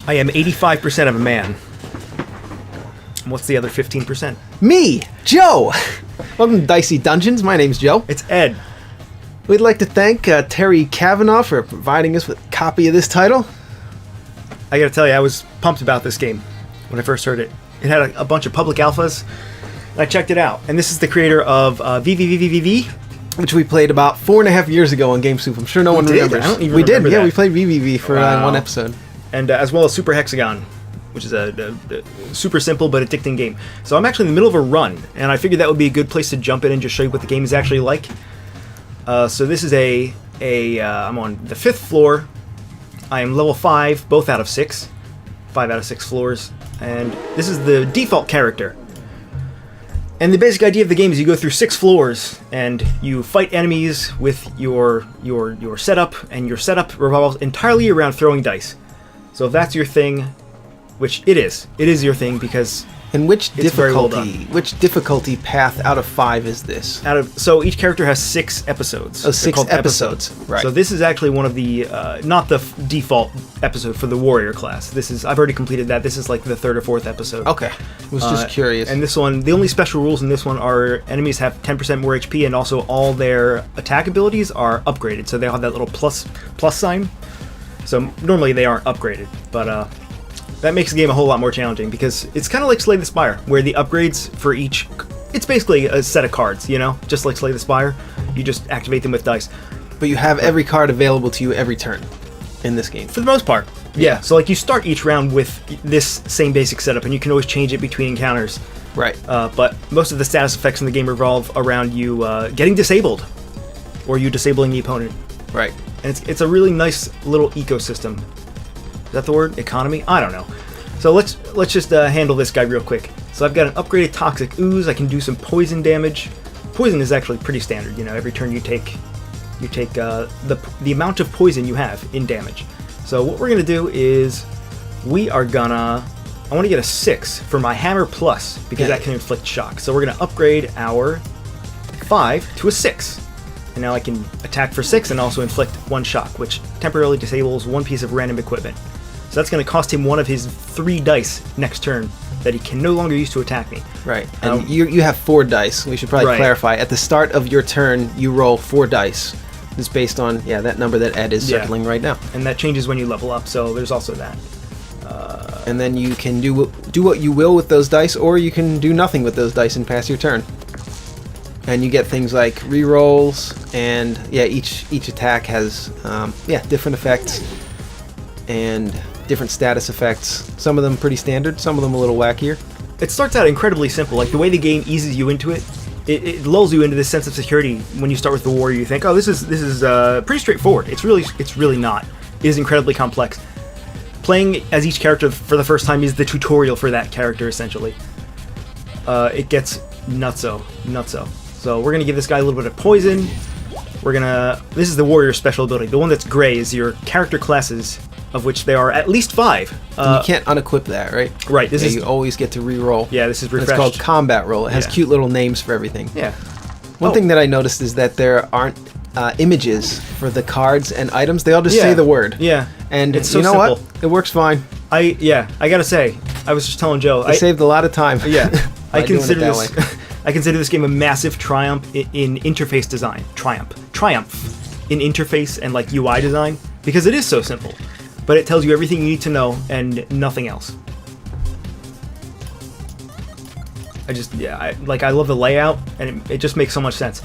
I am 85% of a man. And what's the other 15%? Me, Joe! Welcome to Dicey Dungeons. My name's Joe. It's Ed. We'd like to thank Terry Kavanaugh for providing us with a copy of this title. I gotta tell you, I was pumped about this game when I first heard it. It had a bunch of public alphas, and I checked it out. And this is the creator of VVVVVV, Which we played about 4.5 years ago on GameSoup. I'm sure no one remembers. I don't even we remember did, yeah, that. we played VVV for Wow. one episode. and as well as Super Hexagon, which is a super simple but addicting game. So I'm actually in the middle of a run, and I figured that would be a good place to jump in and just show you what the game is actually like. So this is I'm on the 5th floor. I am level 5, both out of 6. 5 out of 6 floors. And this is the default character. And the basic idea of the game is you go through 6 floors, and you fight enemies with your setup, and your setup revolves entirely around throwing dice. So if that's your thing, which it is your thing because And which it's very well done. difficulty path out of 5 is this? So each character has 6 episodes. Oh, They're 6 called episodes. Right. So this is actually one of the not the default episode for the warrior class. I've already completed that. This is like the 3rd or 4th episode. Okay. Was just curious. And this one, the only special rules in this one are enemies have 10% more HP, and also all their attack abilities are upgraded. So they'll have that little plus sign. So normally they aren't upgraded, but that makes the game a whole lot more challenging because it's kind of like Slay the Spire, where the upgrades for each, it's basically a set of cards, just like Slay the Spire. You just activate them with dice. But you have every card available to you every turn in this game. For the most part. Yeah, so like you start each round with this same basic setup, and you can always change it between encounters. Right. But most of the status effects in the game revolve around you getting disabled, or you disabling the opponent. Right. And it's a really nice little ecosystem. Is that the word? Economy? I don't know. So let's just handle this guy real quick. So I've got an upgraded Toxic Ooze. I can do some poison damage. Poison is actually pretty standard. Every turn you take the amount of poison you have in damage. So what we're gonna do is I want to get a 6 for my Hammer Plus because that can inflict shock. So we're gonna upgrade our 5 to a 6. And now I can attack for 6 and also inflict 1 shock, which temporarily disables 1 piece of random equipment. So that's going to cost him 1 of his 3 dice next turn that he can no longer use to attack me. Right. And you have 4 dice. We should probably clarify. At the start of your turn, you roll 4 dice. It's based on, that number that Ed is circling right now. And that changes when you level up, so there's also that. And then you can do what you will with those dice, or you can do nothing with those dice and pass your turn. And you get things like rerolls, and each attack has different effects and different status effects. Some of them pretty standard, some of them a little wackier. It starts out incredibly simple. Like the way the game eases you into it, it lulls you into this sense of security. When you start with the warrior, you think, oh, this is pretty straightforward. It's really not. It is incredibly complex. Playing as each character for the first time is the tutorial for that character essentially. It gets nutso. So we're going to give this guy a little bit of poison. This is the warrior special ability. The one that's gray is your character classes, of which there are at least 5. And you can't unequip that, right? Right. You always get to re-roll. Yeah, this is refreshed. It's called combat roll. It has cute little names for everything. Yeah. One thing that I noticed is that there aren't images for the cards and items. They all just say the word. Yeah. And it's so you know simple. what? It works fine. I gotta say, I was just telling Joe. I saved a lot of time. Yeah. I consider doing it that this. I consider this game a massive triumph in interface design. Triumph in interface and like UI design, because it is so simple, but it tells you everything you need to know and nothing else. I love the layout, and it just makes so much sense.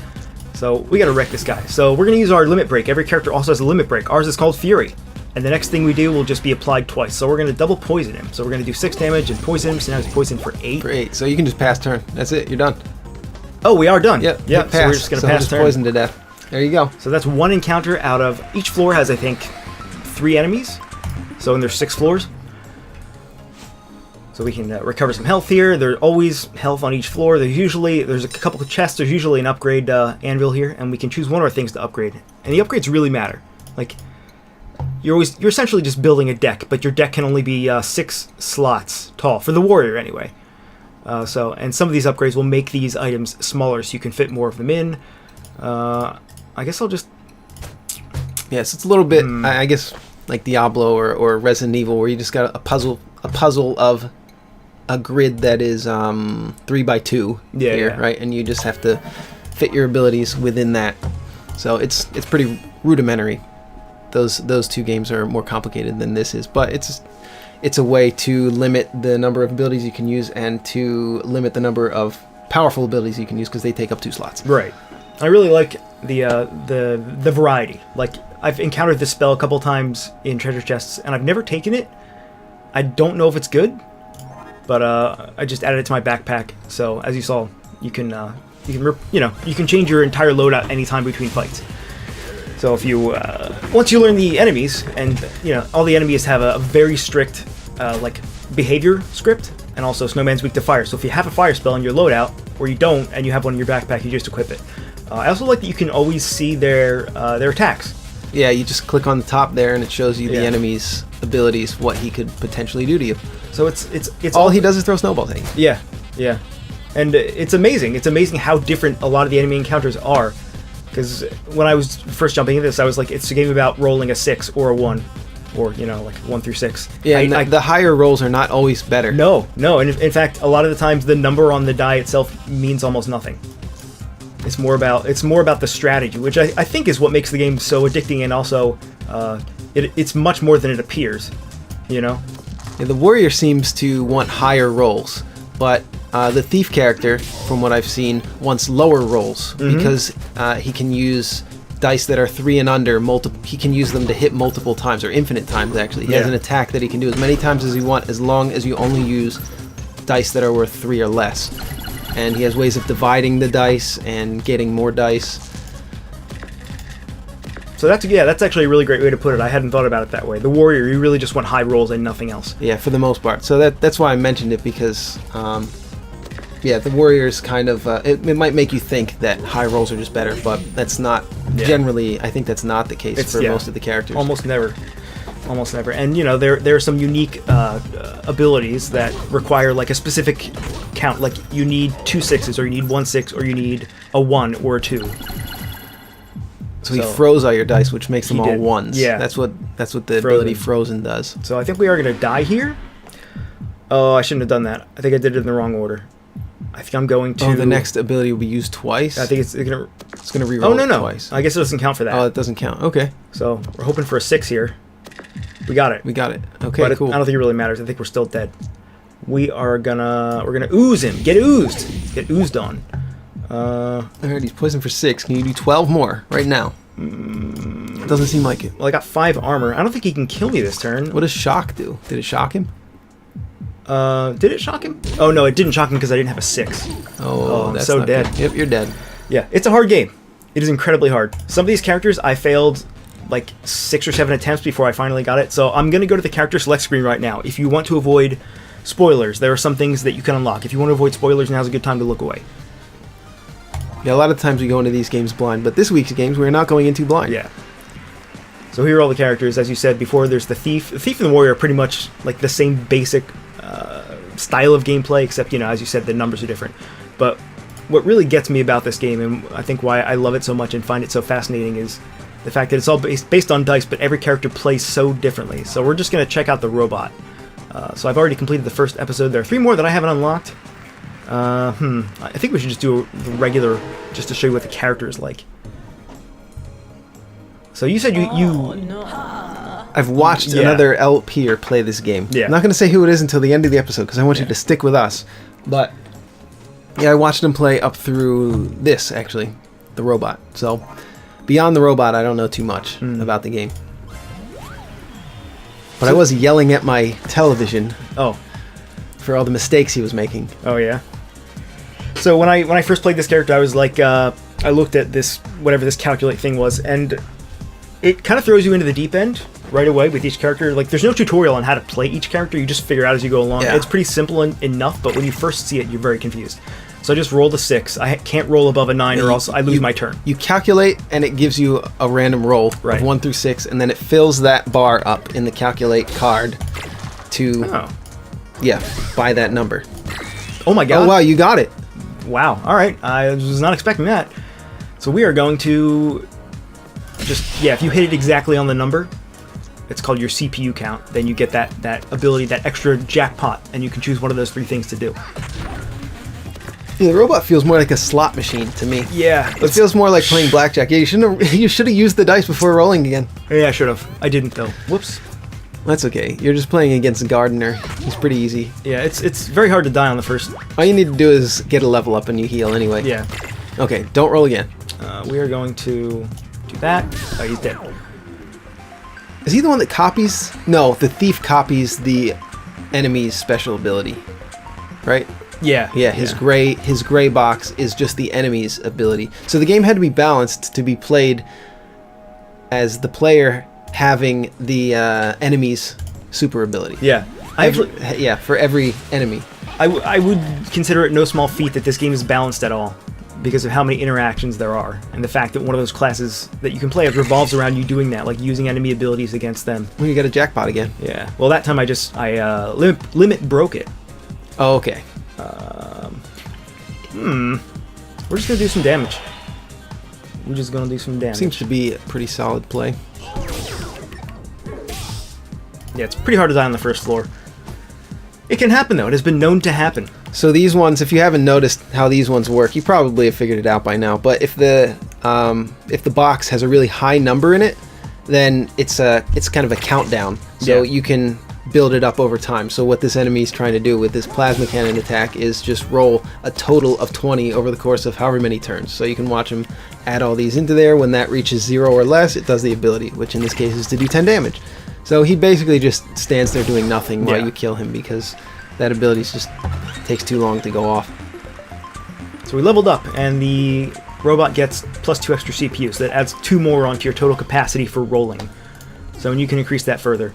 So we gotta wreck this guy. So we're gonna use our limit break. Every character also has a limit break. Ours is called Fury. And the next thing we do will just be applied twice. So we're going to double poison him. So we're going to do 6 damage and poison him. So now he's poisoned for 8. For 8. So you can just pass turn. That's it. You're done. Oh, we are done. Yep. So we're just going to pass turn. Poison to death. There you go. So that's 1 encounter out of... Each floor has, I think, 3 enemies. So there's 6 floors. So we can recover some health here. There's always health on each floor. There's a couple of chests. There's usually an upgrade anvil here. And we can choose one of our things to upgrade. And the upgrades really matter. Like... You're essentially just building a deck, but your deck can only be 6 slots tall, for the warrior anyway. And some of these upgrades will make these items smaller, so you can fit more of them in. I guess I'll just... Yes, it's a little bit... I guess like Diablo or Resident Evil, where you just got a puzzle of a grid that is 3x2 here, right? And you just have to fit your abilities within that. So it's pretty rudimentary. Those two games are more complicated than this is, but it's a way to limit the number of abilities you can use and to limit the number of powerful abilities you can use because they take up 2 slots. Right. I really like the variety. Like, I've encountered this spell a couple times in treasure chests, and I've never taken it. I don't know if it's good, but I just added it to my backpack. So as you saw, you can change your entire loadout anytime between fights. So if you once you learn the enemies, and all the enemies have a very strict like behavior script, and also Snowman's weak to fire. So if you have a fire spell in your loadout, or you don't, and you have one in your backpack, you just equip it. I also like that you can always see their attacks. Yeah, you just click on the top there, and it shows you the enemy's abilities, what he could potentially do to you. So it's all he does is throw snowballs at you. Yeah, and it's amazing. It's amazing how different a lot of the enemy encounters are. Because when I was first jumping into this, I was like, it's a game about rolling a 6 or a 1, or like 1 through 6. Yeah, the higher rolls are not always better. No, and in fact, a lot of the times the number on the die itself means almost nothing. It's more about the strategy, which I think is what makes the game so addicting, and also it's much more than it appears. Yeah, the warrior seems to want higher rolls, but the thief character, from what I've seen, wants lower rolls because he can use dice that are 3 and under. He can use them to hit multiple times, or infinite times actually. He has an attack that he can do as many times as you want, as long as you only use dice that are worth 3 or less. And he has ways of dividing the dice and getting more dice. So that's actually a really great way to put it. I hadn't thought about it that way. The warrior, you really just want high rolls and nothing else. Yeah, for the most part. So that's why I mentioned it, because the warrior's kind of it might make you think that high rolls are just better, but that's not generally. I think that's not the case for most of the characters. Almost never. And there are some unique abilities that require like a specific count. Like you need 2 6s, or you need 1 6, or you need a 1 or a 2. So he froze all your dice, which makes them all 1s. Yeah, that's what the ability Frozen does. So I think we are going to die here. Oh, I shouldn't have done that. I think I did it in the wrong order. I think I'm going to. Oh, the next ability will be used twice. I think it's gonna reroll. Oh no, twice. I guess it doesn't count for that. Oh, it doesn't count. Okay. So we're hoping for a 6 here. We got it. Okay, but cool. I don't think it really matters. I think we're still dead. We're gonna ooze him. Get oozed. Get oozed on. Alright, he's poisoned for 6. Can you do 12 more right now? Doesn't seem like it. Well, I got 5 armor. I don't think he can kill me this turn. What does shock do? Did it shock him? Did it shock him? Oh no, it didn't shock him because I didn't have a 6. Oh, I'm that's so not dead. Good. Yep, you're dead. Yeah, it's a hard game. It is incredibly hard. Some of these characters I failed like 6 or 7 attempts before I finally got it. So I'm gonna go to the character select screen right now. If you want to avoid spoilers, there are some things that you can unlock. If you want to avoid spoilers, now's a good time to look away. Yeah, a lot of times we go into these games blind, but this week's games we're not going into blind. Yeah. So here are all the characters. As you said before, there's the Thief. The Thief and the Warrior are pretty much like the same basic style of gameplay, except, as you said, the numbers are different. But what really gets me about this game, and I think why I love it so much and find it so fascinating, is the fact that it's all based on dice, but every character plays so differently. So we're just going to check out the robot. So I've already completed the first episode. There are 3 more that I haven't unlocked. I think we should just do the regular, just to show you what the character is like. So you said you I've watched another LPer play this game. Yeah. I'm not going to say who it is until the end of the episode, because I want you to stick with us. But yeah, I watched him play up through this, actually, the robot. So beyond the robot, I don't know too much about the game. But I was yelling at my television for all the mistakes he was making. Oh yeah. So when I first played this character, I was like, I looked at this, whatever this calculate thing was, and it kind of throws you into the deep end right away with each character. Like, there's no tutorial on how to play each character. You just figure out as you go along. Yeah. It's pretty simple enough, but when you first see it, you're very confused. So I just rolled a 6. I can't roll above a 9 or else I lose my turn. You calculate, and it gives you a random roll of 1 through 6, and then it fills that bar up in the calculate card to, buy that number. Oh my god. Oh wow, you got it. Wow. All right. I was not expecting that. So we are going to just, if you hit it exactly on the number, it's called your CPU count, then you get that ability, that extra jackpot, and you can choose one of those 3 things to do. Yeah, the robot feels more like a slot machine to me. Yeah. It feels more like playing blackjack. Yeah, you should have used the dice before rolling again. Yeah, I should have. I didn't, though. Whoops. That's okay. You're just playing against Gardener. He's pretty easy. Yeah, it's very hard to die on the first. All you need to do is get a level up and you heal anyway. Yeah. Okay, don't roll again. We are going to do that. Oh, he's dead. Is he the one that copies? No, the thief copies the enemy's special ability, right? Yeah. Yeah, his gray box is just the enemy's ability. So the game had to be balanced to be played as the player having the enemy's super ability. Yeah. For every enemy. I would consider it no small feat that this game is balanced at all, because of how many interactions there are, and the fact that one of those classes that you can play revolves around you doing that, like using enemy abilities against them. Well, you got a jackpot again. Yeah. Well, that time I limit broke it. Oh, okay. We're just gonna do some damage. We're just gonna do some damage. Seems to be a pretty solid play. Yeah, it's pretty hard to die on the first floor. It can happen, though. It has been known to happen. So these ones, if you haven't noticed how these ones work, you probably have figured it out by now. But if the box has a really high number in it, then it's kind of a countdown. So you can build it up over time. So what this enemy is trying to do with this plasma cannon attack is just roll a total of 20 over the course of however many turns. So you can watch him add all these into there. When that reaches 0 or less, it does the ability, which in this case is to do 10 damage. So he basically just stands there doing nothing while you kill him, because that ability just takes too long to go off. So we leveled up, and the robot gets +2 extra CPUs. So that adds 2 more onto your total capacity for rolling. So and you can increase that further.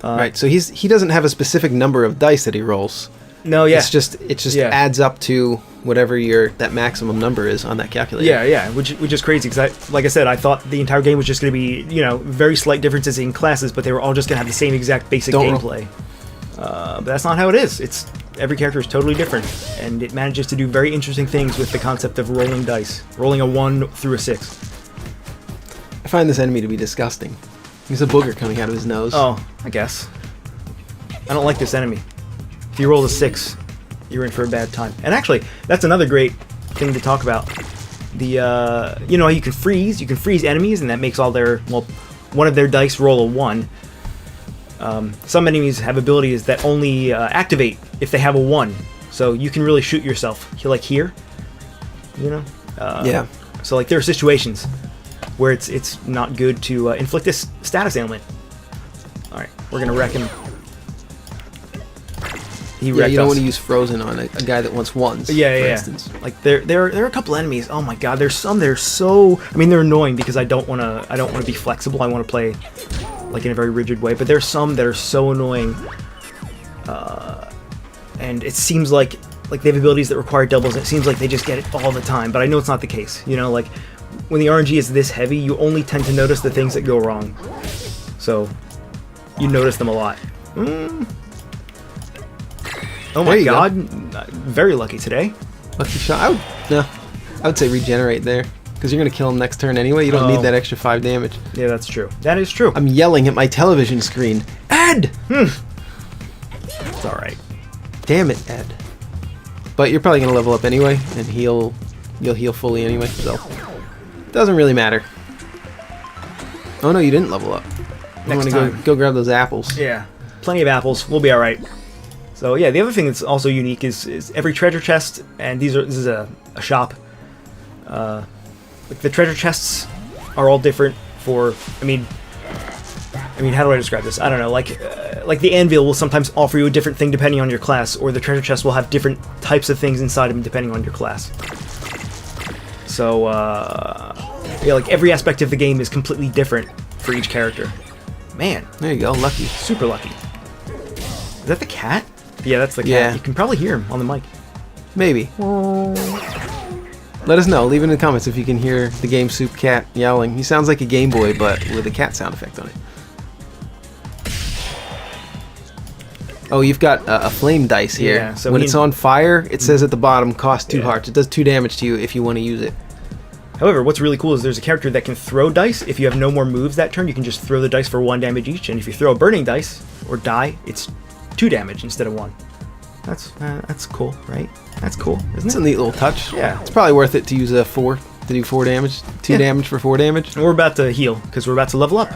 Right. So he doesn't have a specific number of dice that he rolls. No. Yeah. It just adds up to whatever that maximum number is on that calculator. Yeah. Which is crazy, because like I said, I thought the entire game was just going to be, very slight differences in classes, but they were all just going to have the same exact basic gameplay. But that's not how it is. Every character is totally different, and it manages to do very interesting things with the concept of rolling dice, rolling a 1 through a 6. I find this enemy to be disgusting. There's a booger coming out of his nose. Oh, I guess. I don't like this enemy. If you roll a 6, you're in for a bad time. And actually, that's another great thing to talk about. The you can freeze enemies, and that makes one of their dice roll a 1. Some enemies have abilities that only activate if they have a 1, so you can really shoot yourself. Like here, yeah. So like there are situations where it's not good to inflict this status ailment. All right, we're gonna wreck him. He wrecked you don't us. want to use frozen on a guy that wants ones. For instance. Like there are a couple enemies. Oh my god, there's some that are so. I mean, they're annoying because I don't want to be flexible. I want to play like in a very rigid way. But there's some that are so annoying, and it seems like they have abilities that require doubles. And it seems like they just get it all the time. But I know it's not the case. Like when the RNG is this heavy, you only tend to notice the things that go wrong. So you notice them a lot. Oh my god, very lucky today. Lucky shot. I would say regenerate there, because you're going to kill him next turn anyway. You don't need that extra 5 damage. Yeah, that's true. That is true. I'm yelling at my television screen. Ed! It's alright. Damn it, Ed. But you're probably going to level up anyway, and you'll heal fully anyway, so doesn't really matter. Oh no, you didn't level up. Next I'm time. going to go grab those apples. Yeah, plenty of apples. We'll be alright. So yeah, the other thing that's also unique is every treasure chest, and this is a shop. Like the treasure chests are all different for. I mean, how do I describe this? I don't know. Like the anvil will sometimes offer you a different thing depending on your class, or the treasure chest will have different types of things inside them depending on your class. So yeah, like every aspect of the game is completely different for each character. Man, There you go, lucky. super lucky. Is that the cat? Yeah, that's the cat. Yeah. You can probably hear him on the mic. Maybe. Let us know. Leave it in the comments if you can hear the Game Soup cat yowling. He sounds like a Game Boy, but with a cat sound effect on it. Oh, you've got a flame dice here. Yeah, so when it's on fire, it says at the bottom, cost 2 hearts. It does 2 damage to you if you want to use it. However, what's really cool is there's a character that can throw dice. If you have no more moves that turn, you can just throw the dice for 1 damage each. And if you throw a burning dice or die, it's 2 damage instead of 1. That's cool, right? That's cool, isn't It's it? a neat little touch. Yeah. It's probably worth it to use a 4 to do 4 damage. 2 damage for 4 damage. And we're about to heal because we're about to level up.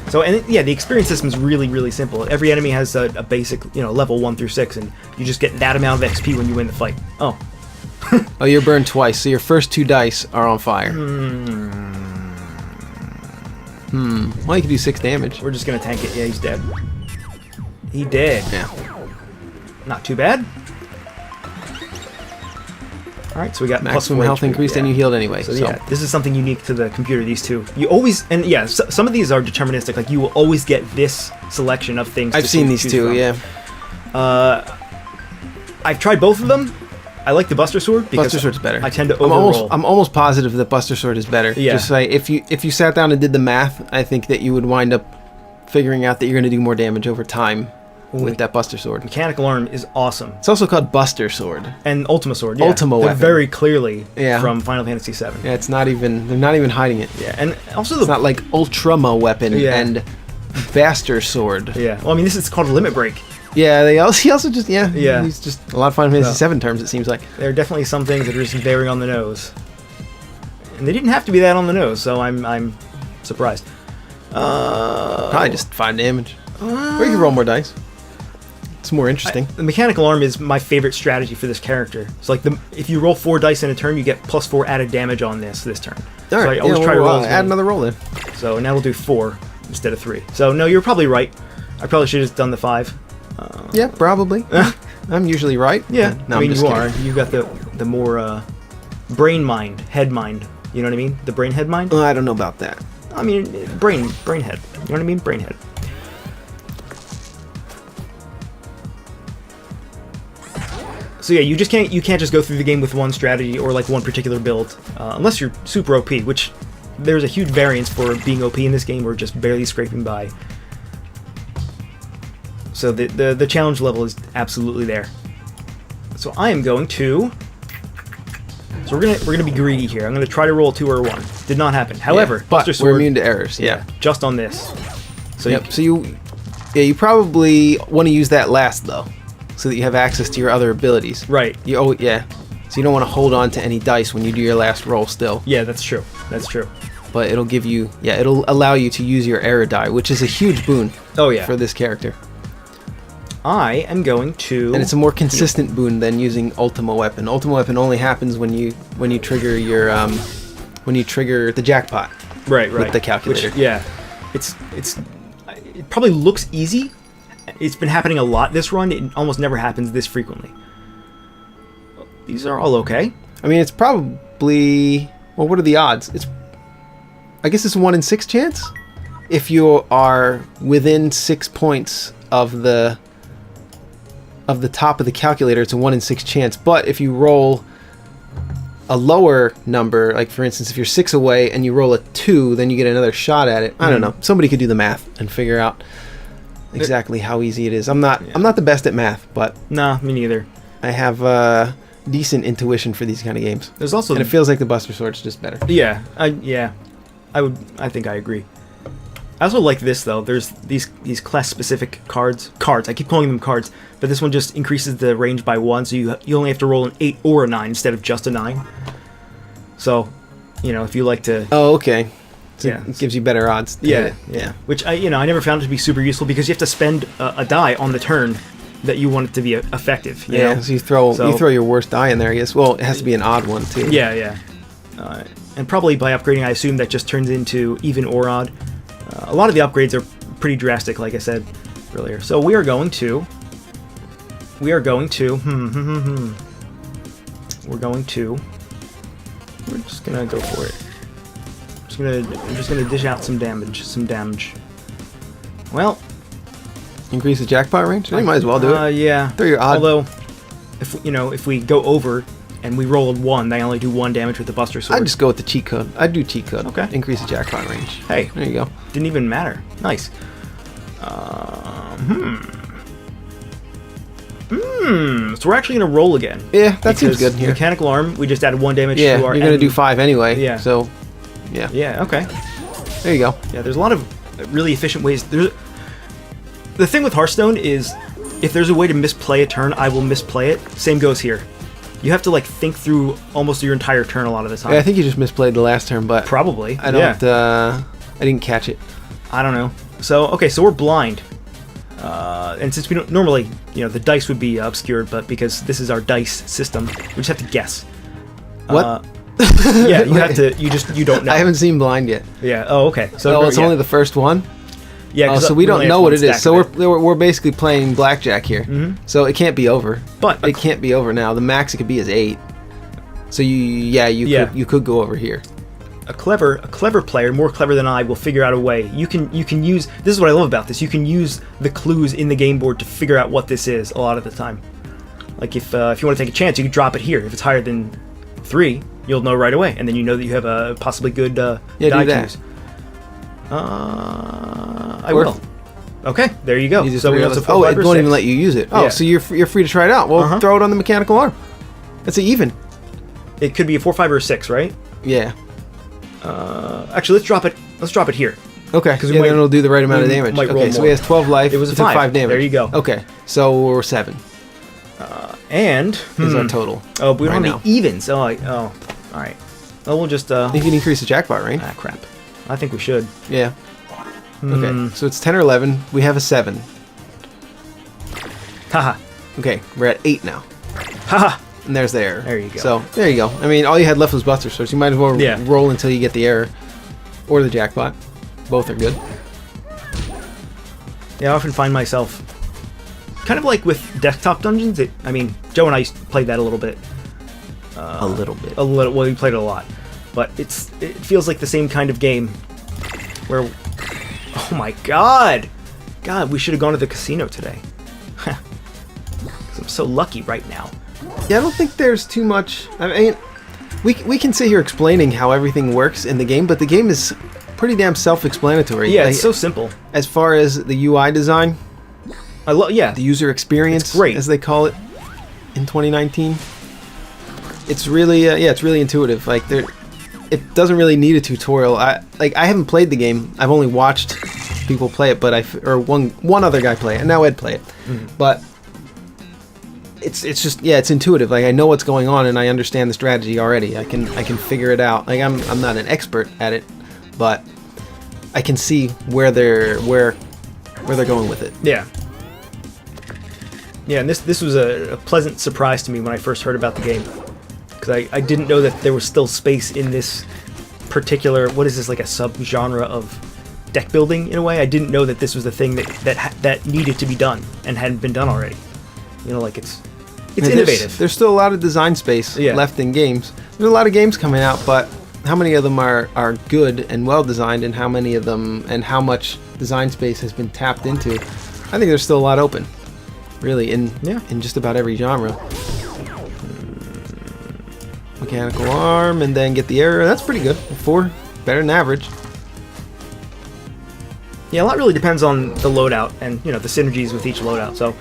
So, and yeah, the experience system is really, really simple. Every enemy has a basic, level 1 through 6, and you just get that amount of XP when you win the fight. Oh. Oh, you're burned twice, so your first 2 dice are on fire. Well, you can do 6 damage. We're just gonna tank it. Yeah, he's dead. He dead. Yeah. Not too bad. Alright, so we got Maximum plus 4 health HP, increased and you healed anyway. So yeah, this is something unique to the computer, these two. You always, and yeah, some of these are deterministic, like you will always get this selection of things. I've seen these choose two, from. yeah. I've tried both of them. I like the Buster Sword because Buster Sword's better. I tend to overroll. I'm almost positive that Buster Sword is better. Yeah. Just like if you sat down and did the math, I think that you would wind up figuring out that you're going to do more damage over time with that Buster Sword. Mechanical Arm is awesome. It's also called Buster Sword. And Ultima Sword, yeah. Ultima They're weapon. very clearly Yeah. from Final Fantasy VII. Yeah, it's not even, they're not even hiding it. Yeah, and also It's not like Ultrama weapon Yeah. and Vaster Sword. Yeah, well, I mean, this is called Limit Break. Yeah, he also just, Yeah. he's just a lot of Final Fantasy VII terms, it seems like. There are definitely some things that are just very on the nose. And they didn't have to be that on the nose, so I'm surprised. Probably just 5 damage. Or you can roll more dice. It's more interesting. The Mechanical Arm is my favorite strategy for this character. It's like if you roll 4 dice in a turn, you get plus 4 added damage on this turn. All right, I always try to roll as add many. another roll then. So now we'll do 4 instead of 3. So no, you're probably right. I probably should have just done the 5. Yeah, probably. I'm usually right. Yeah, No, I mean I'm just you kidding. are. You got the more brain mind, head mind. You know what I mean? The brain head mind. I don't know about that. I mean brain head. You know what I mean? Brain head. So yeah, you can't just go through the game with one strategy or like one particular build, unless you're super OP, which there's a huge variance for being OP in this game or just barely scraping by. So the challenge level is absolutely there. So I am going to. So we're gonna be greedy here. I'm gonna try to roll a 2 or a 1. Did not happen. However, Yeah, but Buster Sword, we're immune to errors. Yeah. just on this. So Yep. So you probably want to use that last though, so that you have access to your other abilities. right. Yeah. So you don't want to hold on to any dice when you do your last roll still. Yeah, that's true. That's true. But it'll give you, it'll allow you to use your error die, which is a huge boon Oh yeah. for this character. I am going to. And it's a more consistent boon than using Ultima Weapon. Ultima Weapon only happens when you trigger your when you trigger the jackpot. right. with the calculator. Which, yeah, it probably looks easy. It's been happening a lot this run. It almost never happens this frequently. These are all okay. I mean, it's probably, well, what are the odds? I guess it's a 1 in 6 chance if you are within 6 points of the top of the calculator. It's a 1 in 6 chance. But if you roll a lower number, like for instance, if you're 6 away and you roll a 2, then you get another shot at it. I don't know. Somebody could do the math and figure out exactly how easy it is. I'm not the best at math, but Nah, me neither. I have decent intuition for these kind of games. There's also And it feels like the Buster Sword's just better. yeah, I think I agree. I also like this though. There's these class specific cards. I keep calling them cards, but this one just increases the range by 1, so you only have to roll an 8 or a 9 instead of just a 9. So, if you like to. Oh, okay. So Yeah. it gives you better odds. to hit Yeah. it. Which I never found it to be super useful because you have to spend a die on the turn that you want it to be effective. You know? So you throw your worst die in there, I guess. Well, it has to be an odd one too. Yeah. And probably by upgrading, I assume that just turns into even or odd. A lot of the upgrades are pretty drastic, like I said earlier. So we're just gonna go for it. I'm just gonna dish out some damage. Well, Increase the jackpot range? You might as well do it. Yeah. Throw your odd. Although, if we go over and we roll a 1, they only do 1 damage with the Buster Sword. I'd just go with the cheat code. I'd do cheat code. Okay. Increase the jackpot range. Hey, There you go. didn't even matter. Nice. So we're actually going to roll again. Yeah, that seems good here. Mechanical arm, we just added 1 damage Yeah, to our you're going to do 5 anyway. Yeah. So, yeah. Yeah, okay. There you go. Yeah, there's a lot of really efficient ways. The thing with Hearthstone is, if there's a way to misplay a turn, I will misplay it. Same goes here. You have to like think through almost your entire turn a lot of the time. Yeah, I think you just misplayed the last turn, but probably. I don't. I didn't catch it. I don't know. So okay, so we're blind, and since we don't normally, the dice would be obscured, but because this is our dice system, we just have to guess. What? Yeah, you have to. You don't know. I haven't seen Blind yet. Yeah. Oh, okay. So it's only the first one. Yeah. Oh, so we don't know what it is. So we're basically playing blackjack here. Mm-hmm. So it can't be over. But it can't be over now. The max it could be is 8. So you could go over here. A clever player, more clever than I, will figure out a way. You can use. This is what I love about this. You can use the clues in the game board to figure out what this is a lot of the time. Like if you want to take a chance, you can drop it here. If it's higher than 3, you'll know right away, and then you know that you have a possibly good die to use. I will. Okay, there you go. So it won't even let you use it. Oh, yeah. So you're free to try it out. Well, throw it on the mechanical arm. That's an even. It could be a 4, 5, or a 6, right? Yeah. Actually, let's drop it. Let's drop it here. Okay. Because then it'll do the right amount of damage. Okay, so he has 12 life. It was a 5 damage. There you go. Okay, so we're 7. And is our total. Oh, but we don't have any evens. Oh, all right. Well, we'll just. You can increase the jackpot range. Ah, crap. I think we should. Yeah. Okay, so it's 10 or 11. We have a 7. Haha. Okay, we're at 8 now. Haha. And there's the error. There you go. So, there you go. I mean, all you had left was Buster Search. You might as well roll until you get the error. Or the jackpot. Both are good. Yeah, I often find myself... kind of like with desktop dungeons. Joe and I played that a little bit. A little bit. Well, we played it a lot. But it feels like the same kind of game where... Oh my god! God, we should have gone to the casino today. I'm so lucky right now. Yeah, I don't think there's too much... I mean, we can sit here explaining how everything works in the game, but the game is pretty damn self-explanatory. Yeah, it's so simple. As far as the UI design... the user experience, great, as they call it in 2019. It's really, it's really intuitive. Like it doesn't really need a tutorial. I haven't played the game. I've only watched people play it, or one other guy play it, and now Ed play it. Mm-hmm. But it's just it's intuitive. Like I know what's going on, and I understand the strategy already. I can figure it out. Like I'm not an expert at it, but I can see where they're going with it. Yeah. Yeah, and this was a pleasant surprise to me when I first heard about the game. Because I didn't know that there was still space in this particular... What is this, like a sub-genre of deck building, in a way? I didn't know that this was the thing that needed to be done and hadn't been done already. It's innovative. There's still a lot of design space left in games. There's a lot of games coming out, but how many of them are good and well-designed, and how many of them... and how much design space has been tapped into? I think there's still a lot open. Really, in just about every genre. Mechanical arm, and then get the error. That's pretty good. 4, better than average. Yeah, a lot really depends on the loadout and the synergies with each loadout. So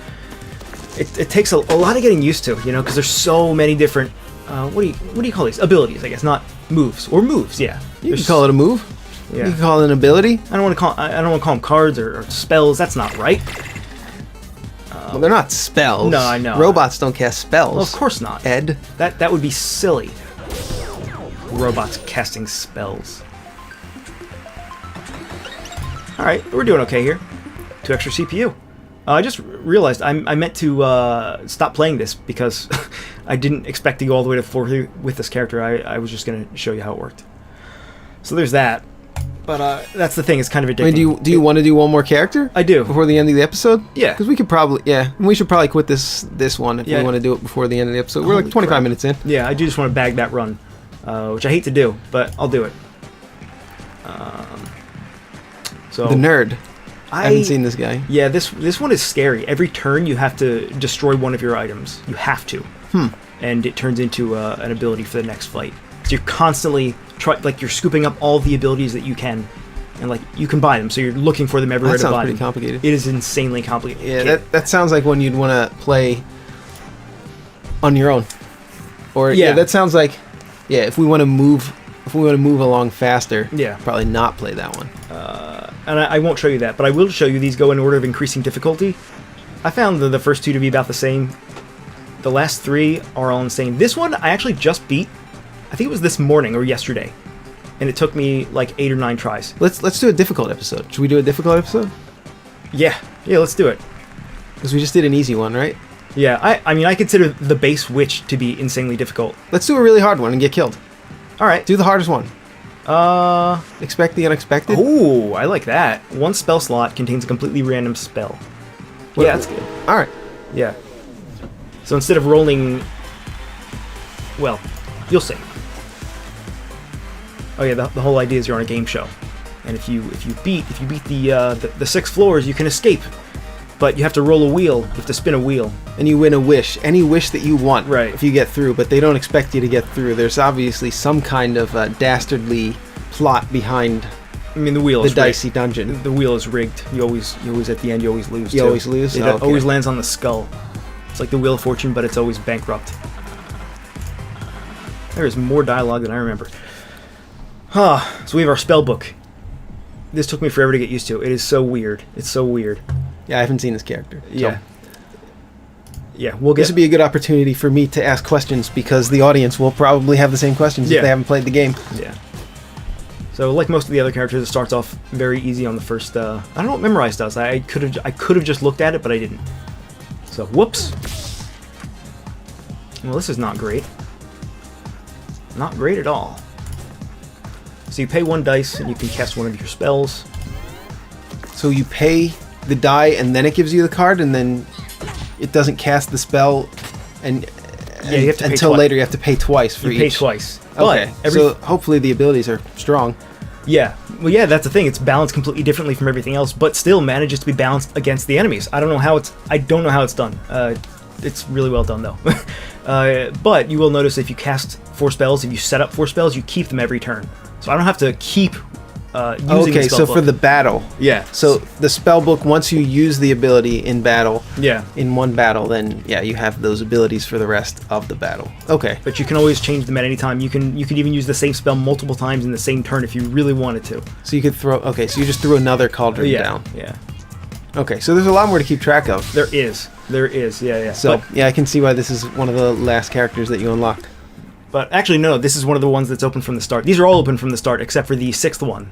it takes a lot of getting used to, because there's so many different. What do you call these? Abilities, I guess, not moves or moves. Yeah, you can call it a move. Yeah. You can call it an ability. I don't want to call them cards or spells. That's not right. Well, they're not spells. No, I know. Robots don't cast spells. Well, of course not. Ed. That would be silly. Robots casting spells. Alright, we're doing okay here. 2 extra CPU. I just realized I meant to stop playing this because I didn't expect to go all the way to 4 with this character. I was just going to show you how it worked. So there's that. But that's the thing, it's kind of addicting. I mean, do you want to do one more character? I do. Before the end of the episode? Yeah. Because we could probably, we should probably quit this one if we want to do it before the end of the episode. We're like 25 minutes in. Yeah, I do just want to bag that run, which I hate to do, but I'll do it. So the nerd. I haven't seen this guy. Yeah, this one is scary. Every turn you have to destroy one of your items. You have to. And it turns into an ability for the next fight. So you're constantly you're scooping up all the abilities that you can, and you can buy them. So you're looking for them everywhere to buy them. That sounds pretty complicated. It is insanely complicated. Yeah, that sounds like one you'd want to play on your own. Or Yeah. that sounds like if we want to move along faster, Yeah. probably not play that one. And I won't show you that, but I will show you these go in order of increasing difficulty. I found the first two to be about the same. The last three are all insane. This one I actually just beat. I think it was this morning or yesterday, and it took me like 8 or 9 tries. Let's do a difficult episode. Should we do a difficult episode? Yeah, let's do it. Because we just did an easy one, right? Yeah, I mean, I consider the base witch to be insanely difficult. Let's do a really hard one and get killed. All right. Do the hardest one. Expect the unexpected. Oh, I like that. One spell slot contains a completely random spell. Well, Yeah, that's good. All right. Yeah. So instead of rolling, well, you'll see. Oh yeah, the whole idea is you're on a game show, and if you beat the 6 floors, you can escape, but you have to roll a wheel. You have to spin a wheel, And you win a wish, any wish that you want. Right. If you get through, but they don't expect you to get through. There's obviously some kind of dastardly plot behind I mean, the wheel the is dicey rigged. dungeon. The wheel is rigged. You always at the end. You always lose. You too. always lose? It Oh, okay. always lands on the skull. It's like the Wheel of Fortune, but it's always bankrupt. There is more dialogue than I remember. So we have our spell book. This took me forever to get used to. It is so weird. It's so weird. Yeah, I haven't seen this character. So Yeah. Yeah, we'll get. this would be a good opportunity for me to ask questions because the audience will probably have the same questions Yeah. if they haven't played the game. Yeah. So like most of the other characters, it starts off very easy on the first. I don't know what Memorize does. I could have just looked at it, but I didn't. So whoops. Well, this is not great. Not great at all. So you pay 1 dice and you can cast one of your spells. So you pay the die and then it gives you the card and then it doesn't cast the spell and Yeah, you have to pay until twice. later you have to pay twice for You each. pay twice. Okay. But every So hopefully the abilities are strong. yeah, well, yeah, that's the thing. It's balanced completely differently from everything else, but still manages to be balanced against the enemies. I don't know how it's done. It's really well done though. But you will notice if you cast 4 spells, if you set up 4 spells, you keep them every turn. So I don't have to keep using the Okay, spell so book. for the battle. Yeah. So the spell book, once you use the ability in battle, Yeah. in one battle, then yeah, you have those abilities for the rest of the battle. Okay. But you can always change them at any time. You can even use the same spell multiple times in the same turn if you really wanted to. So you could throw. Okay, so you just threw another cauldron Yeah. down. Yeah. Okay, so there's a lot more to keep track of. There is. Yeah. So yeah, I can see why this is one of the last characters that you unlock. But actually, no. This is one of the ones that's open from the start. These are all open from the start except for the 6th one.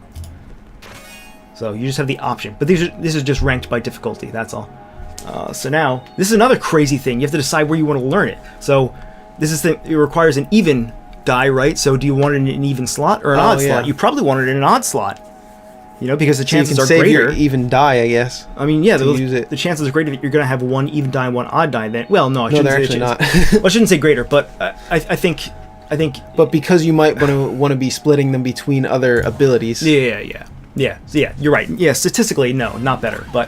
So you just have the option. But this is just ranked by difficulty. That's all. So now this is another crazy thing. You have to decide where you want to learn it. So it requires an even die, right? So do you want it in an even slot or an odd slot? You probably want it in an odd slot. You know, because the chances so are you can save greater. your even die, I guess. I mean, yeah, use it. the chances are greater that you're going to have 1 even die and 1 odd die. Then, well, no, I No, shouldn't they're say actually not. well, I shouldn't say greater, but I think. But because you might want to be splitting them between other abilities. Yeah. So yeah, you're right. Yeah, statistically, no, not better. But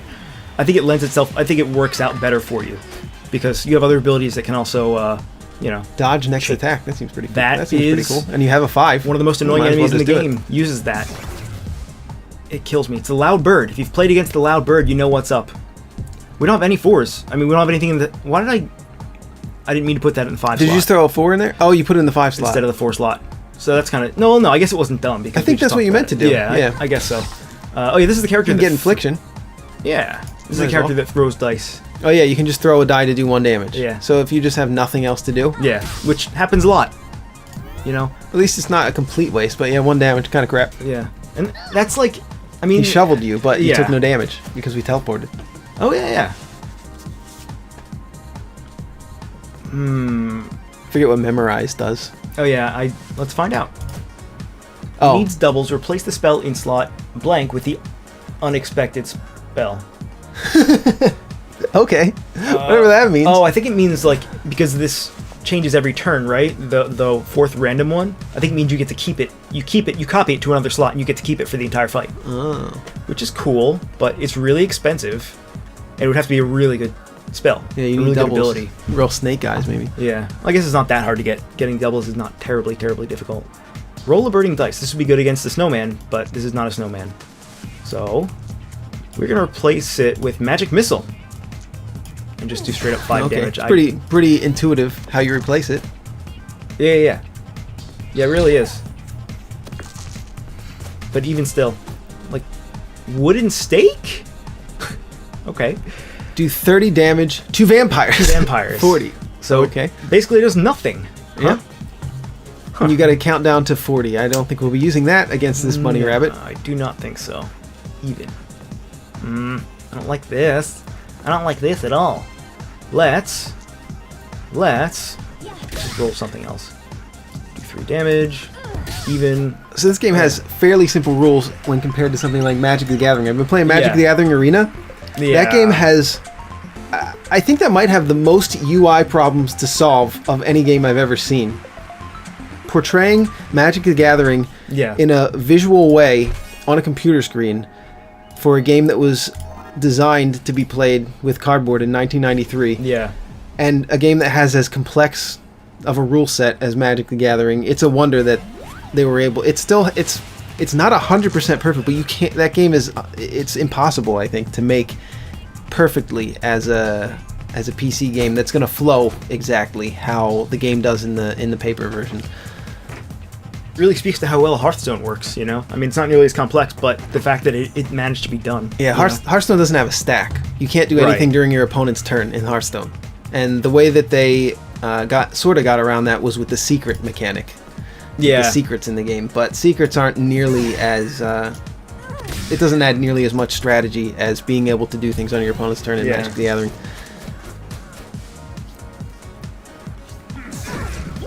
I think it lends itself. I think it works out better for you because you have other abilities that can also, Dodge next attack. That seems pretty cool. That seems is pretty cool. And you have a 5. one of the most annoying Might as well enemies in the just do it. game uses that. It kills me. It's a loud bird. If you've played against the loud bird, you know what's up. We don't have any 4s. I mean, we don't have anything in the. Why did I didn't mean to put that in the 5 slot. Did you just throw a 4 in there? Oh, you put it in the 5 slot instead of the 4 slot? So that's kind of no. I guess it wasn't dumb because I think we just that's what talked you about meant to it. do. Yeah, Yeah. I guess so. Oh yeah, this is the character You can that get infliction. Yeah, this is Might the as character well. that throws dice. Oh yeah, you can just throw a die to do 1 damage. Yeah. So if you just have nothing else to do, Yeah, which happens a lot. You know. at least it's not a complete waste. But yeah, 1 damage, kind of crap. Yeah, and that's like, I mean, He shoveled you, but you yeah. took no damage because we teleported. Oh yeah. Forget what Memorize does. Oh yeah. Let's find out. Oh, Needs doubles. Replace the spell in slot blank with the unexpected spell. okay. Whatever that means. Oh, I think it means like because this changes every turn, right? The 4th random one. I think it means you get to keep it. You copy it to another slot, and you get to keep it for the entire fight. Oh. Which is cool, but it's really expensive. And it would have to be a really good spell. Yeah, you a need really doubles. good ability. Real snake eyes, maybe. Yeah, I guess it's not that hard to get. Getting doubles is not terribly difficult. Roll a birding dice. This would be good against the snowman, but this is not a snowman. So we're gonna replace it with magic missile. And and just do straight up 5 damage. It's pretty intuitive how you replace it. Yeah, it really is. But even still, like, wooden stake? Okay. Do 30 damage to vampires. 40. So okay. Basically, it does nothing. Yeah. And you got to count down to 40. I don't think we'll be using that against this bunny rabbit. I do not think so. Even. I don't like this. I don't like this at all. Let's just roll something else. Do 3 damage. Even. So this game has fairly simple rules when compared to something like Magic the Gathering. I've been playing Magic the Gathering Arena. Yeah. That game has... I think that might have the most UI problems to solve of any game I've ever seen. Portraying Magic the Gathering in a visual way on a computer screen for a game that was designed to be played with cardboard in 1993. Yeah. And a game that has as complex of a rule set as Magic the Gathering. It's a wonder that they were able... It's not 100% perfect, but you can't... That game is... It's impossible, I think, to make perfectly as a PC game that's going to flow exactly how the game does in the paper version. Really speaks to how well Hearthstone works, you know? I mean, it's not nearly as complex, but the fact that it managed to be done. Yeah, Hearthstone doesn't have a stack. You can't do anything during your opponent's turn in Hearthstone. And the way that they got around that was with the secret mechanic. Yeah. The secrets in the game. But secrets aren't nearly as... it doesn't add nearly as much strategy as being able to do things on your opponent's turn in Magic the Gathering.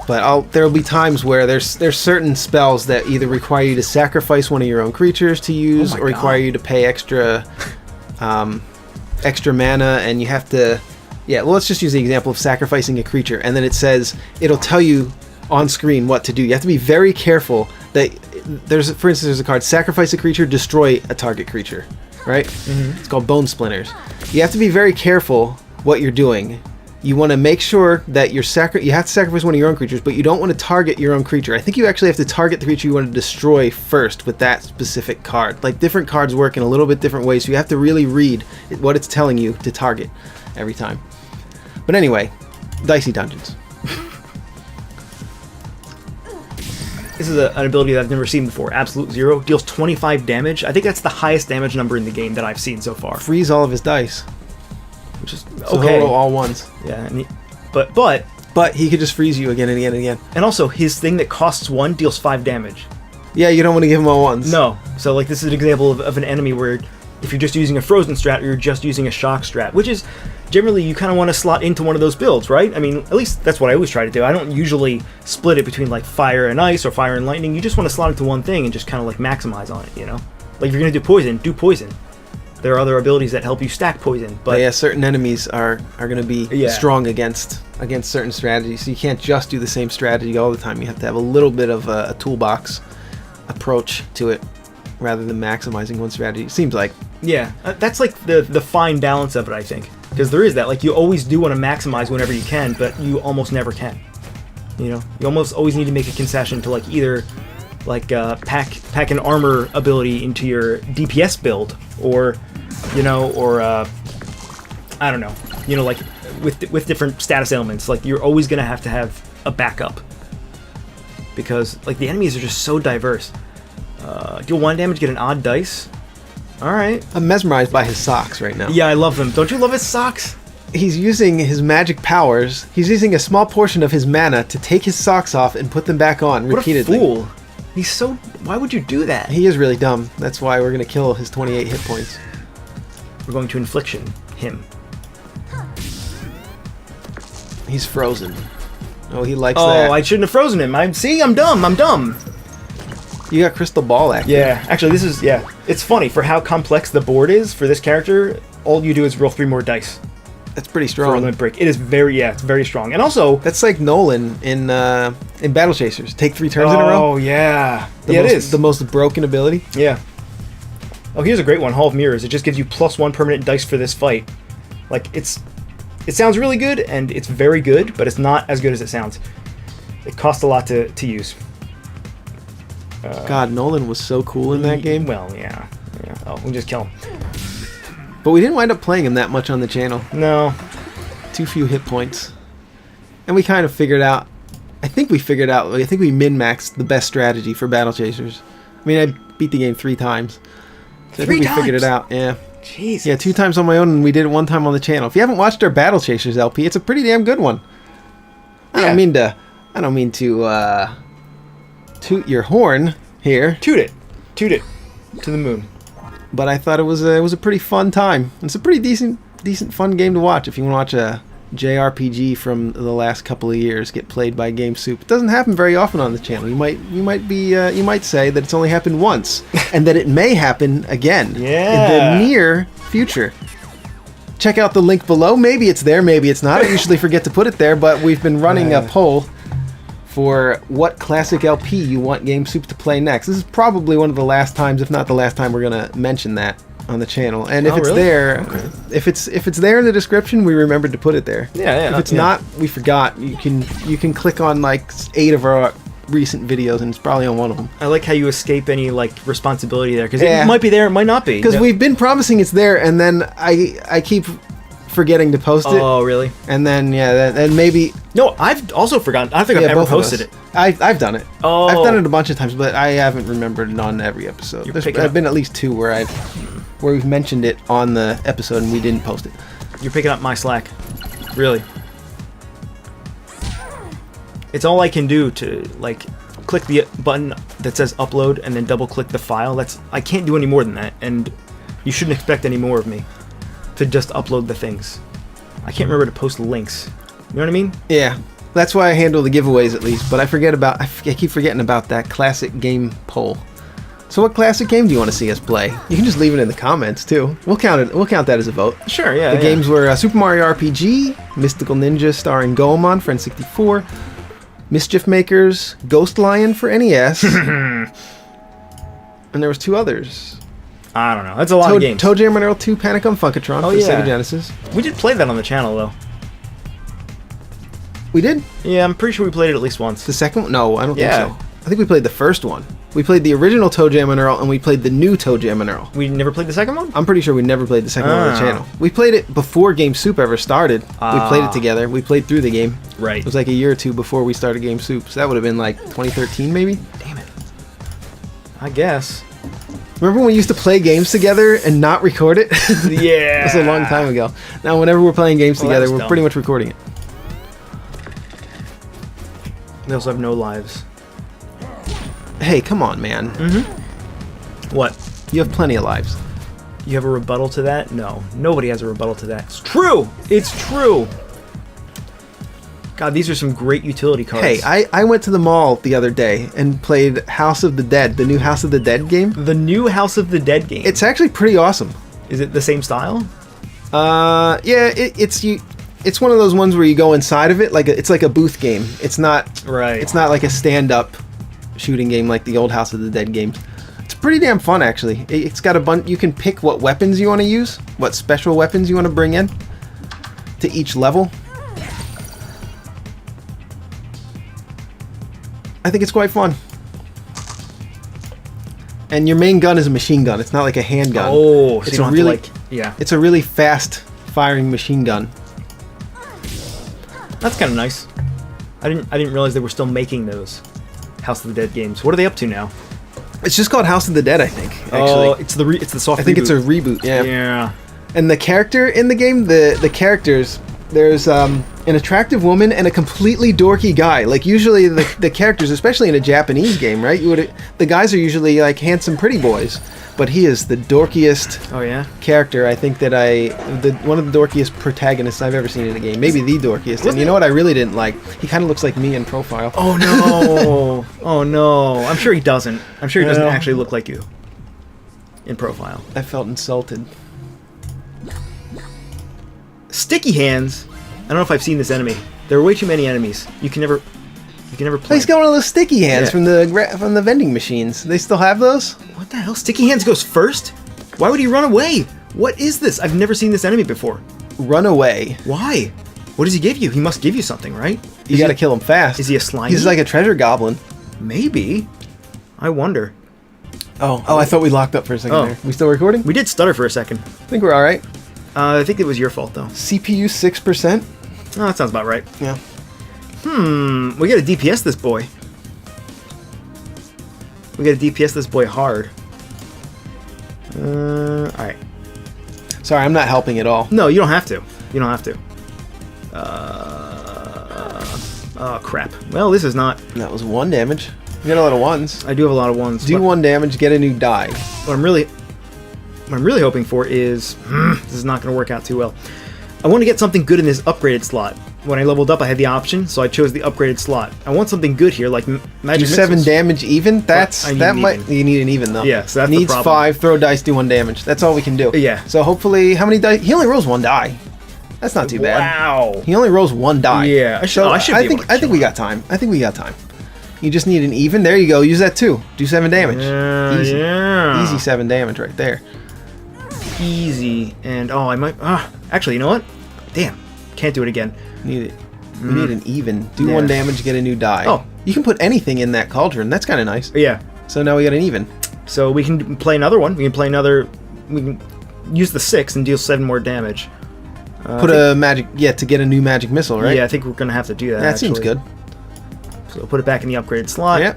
But there'll be times where there's certain spells that either require you to sacrifice one of your own creatures to use, or require you to pay extra mana, and you have to... Yeah, well, let's just use the example of sacrificing a creature, and then it'll tell you on screen what to do. You have to be very careful that for instance, there's a card, sacrifice a creature, destroy a target creature, right? Mm-hmm. It's called Bone Splinters. You have to be very careful what you're doing. You want to make sure that you have to sacrifice one of your own creatures, but you don't want to target your own creature. I think you actually have to target the creature you want to destroy first with that specific card. Like, different cards work in a little bit different ways, so you have to really read what it's telling you to target every time. But anyway, Dicey Dungeons. This is an ability that I've never seen before. Absolute Zero. Deals 25 damage. I think that's the highest damage number in the game that I've seen so far. Freeze all of his dice. Which is so he'll roll all ones. Yeah, and but he could just freeze you again and again and again. And also, his thing that costs 1 deals 5 damage. Yeah, you don't want to give him all ones. No. So, like, this is an example of an enemy where if you're just using a frozen strat or you're just using a shock strat, which is generally you kind of want to slot into one of those builds, right? I mean, at least that's what I always try to do. I don't usually split it between, like, fire and ice or fire and lightning. You just want to slot into one thing and just kind of, like, maximize on it, you know? Like, if you're going to do poison. There are other abilities that help you stack poison, but yeah, certain enemies are going to be strong against certain strategies. So you can't just do the same strategy all the time. You have to have a little bit of a toolbox approach to it, rather than maximizing one strategy. It seems like. Yeah, that's like the fine balance of it, I think, because there is that. Like, you always do want to maximize whenever you can, but you almost never can. You know, you almost always need to make a concession to, like, either like pack an armor ability into your DPS build, or I don't know, like with different status elements. Like, you're always gonna have to have a backup, because, like, the enemies are just so diverse. Deal 1 damage, get an odd dice. All right. I'm mesmerized by his socks right now. Yeah, I love them. Don't you love his socks? He's using his magic powers. He's using a small portion of his mana to take his socks off and put them back on repeatedly. What a fool. He's so... Why would you do that? He is really dumb. That's why we're going to kill his 28 hit points. We're going to infliction him. He's frozen. Oh, he likes that. that. Oh, I shouldn't have frozen him. I'm dumb. I'm dumb. You got crystal ball active. Yeah, actually, this is... Yeah. It's funny. For how complex the board is for this character, all you do is roll 3 more dice. That's pretty strong. For a limit break. It is very... Yeah, it's very strong. And also... That's like Nolan in Battle Chasers. Take 3 turns in a row. Oh, yeah. It is. The most broken ability. Yeah. Oh, here's a great one. Hall of Mirrors. It just gives you +1 permanent dice for this fight. Like, it sounds really good, and it's very good, but it's not as good as it sounds. It costs a lot to use. God, Nolan was so cool in that game. Well, yeah. Oh, we just kill him. But we didn't wind up playing him that much on the channel. No. too few hit points. And we kind of figured out, I think we min-maxed the best strategy for Battle Chasers. I mean, I beat the game 3 times. So I think we figured it out, yeah. Jesus. Yeah, 2 times on my own, and we did it 1 time on the channel. If you haven't watched our Battle Chasers LP, it's a pretty damn good one. I don't mean to toot your horn here. Toot it to the moon. But I thought it was a pretty fun time. It's a pretty decent fun game to watch if you want to watch a JRPG from the last couple of years get played by GameSoup. It doesn't happen very often on the channel. You might say that it's only happened once, and that it may happen again in the near future. Check out the link below. Maybe it's there, maybe it's not. I usually forget to put it there, but we've been running a poll for what classic LP you want GameSoup to play next. This is probably one of the last times, if not the last time, we're gonna mention that on the channel. And if it's there, if it's there in the description, we remembered to put it there. Yeah. If it's not, we forgot. You can click on like 8 of our recent videos, and it's probably on one of them. I like how you escape any like responsibility there, because it might be there, it might not be. Because we've been promising it's there, and then I keep forgetting to post it. Oh, really? And then then maybe. No, I've also forgotten. I don't think I've ever posted it. I've done it. Oh, I've done it a bunch of times, but I haven't remembered it on every episode. There's been at least 2 where we've mentioned it on the episode and we didn't post it. You're picking up my slack. Really. It's all I can do to like click the button that says upload and then double click the file. I can't do any more than that, and you shouldn't expect any more of me to just upload the things. I can't remember to post links. You know what I mean? Yeah. That's why I handle the giveaways at least, but I keep forgetting about that classic game poll. So what classic game do you want to see us play? You can just leave it in the comments too. We'll count that as a vote. Sure, yeah. The games were Super Mario RPG, Mystical Ninja starring Goemon for N64, Mischief Makers, Ghost Lion for NES, and there was 2 others. I don't know. That's a lot of games. Toe Jam and Earl 2 Panic on Funkatron for Sega Genesis. We did play that on the channel though. We did? Yeah, I'm pretty sure we played it at least once. The second one? No, I don't think so. I think we played the first one. We played the original Toe Jam and Earl, and we played the new Toe Jam and Earl. We never played the second one? I'm pretty sure we never played the second one on the channel. We played it before GameSoup ever started. We played it together. We played through the game. Right. It was like a year or 2 before we started GameSoup, so that would have been like 2013 maybe? Damn it. I guess. Remember when we used to play games together and not record it? Yeah. That was a long time ago. Now whenever we're playing games together, we're pretty much recording it. We also have no lives. Hey, come on, man. What? You have plenty of lives. You have a rebuttal to that? No. Nobody has a rebuttal to that. It's true! It's true! God, these are some great utility cards. Hey, I went to the mall the other day and played House of the Dead, the new House of the Dead game. The new House of the Dead game? It's actually pretty awesome. Is it the same style? Yeah, it's one of those ones where you go inside of it, it's like a booth game. It's not right. It's not like a stand-up shooting game like the old House of the Dead games. It's pretty damn fun, actually. It's got a bunch. You can pick what weapons you want to use, what special weapons you want to bring in to each level. I think it's quite fun. And your main gun is a machine gun. It's not like a handgun. Oh, so it's a really fast-firing machine gun. That's kind of nice. I didn't realize they were still making those House of the Dead games. What are they up to now? It's just called House of the Dead, I think. Actually, it's the soft. I think reboot. it's a reboot. Yeah. Yeah. And the character in the game, the characters, there's an attractive woman and a completely dorky guy. Like usually the characters, especially in a Japanese game, right? The guys are usually like handsome, pretty boys. But he is the dorkiest character I think that one of the dorkiest protagonists I've ever seen in a game. Maybe the dorkiest. And you know what I really didn't like? He kind of looks like me in profile. Oh no. Oh no. I'm sure he doesn't. I'm sure he doesn't actually look like you in profile. I felt insulted. Sticky hands. I don't know if I've seen this enemy. There are way too many enemies. You can never play. He's got one of those sticky hands from the vending machines. They still have those? What the hell? Sticky hands goes first? Why would he run away? What is this? I've never seen this enemy before. Run away. Why? What does he give you? He must give you something, right? You gotta kill him fast. Is he a slimy? He's like a treasure goblin. Maybe. I wonder. Oh, I thought we locked up for a second there. We still recording? We did stutter for a second. I think we're alright. I think it was your fault, though. CPU 6%. Oh, that sounds about right. Yeah. We gotta DPS this boy. We gotta DPS this boy hard. Alright. Sorry, I'm not helping at all. No, you don't have to. You don't have to. Oh, crap. Well, this is not... That was 1 damage. You got a lot of 1s. I do have a lot of 1s. Do 1 damage, get a new die. What I'm really hoping for is... this is not going to work out too well. I want to get something good in this upgraded slot. When I leveled up, I had the option, so I chose the upgraded slot. I want something good here, like magic do 7 damage even? You need an even though. Yeah, so that's Needs the problem. 5, throw dice, do 1 damage. That's all we can do. Yeah. So hopefully, how many dice? He only rolls 1 die. That's not too bad. Wow. He only rolls 1 die. Yeah. I think we got time. I think we got time. You just need an even. There you go. Use that too. Do 7 damage. Easy. Yeah. Easy 7 damage right there. Easy. And I might. Actually, you know what? Damn. Can't do it again. Need it. We need an even. Do Yeah. 1 damage, get a new die. Oh. You can put anything in that cauldron. That's kind of nice. Yeah. So now we got an even. So we can play another one. We can play another. We can use the 6 and deal 7 more damage. Put a magic. Yeah, to get a new magic missile, right? Yeah, I think we're gonna have to do that. That seems good. So put it back in the upgraded slot. Yep.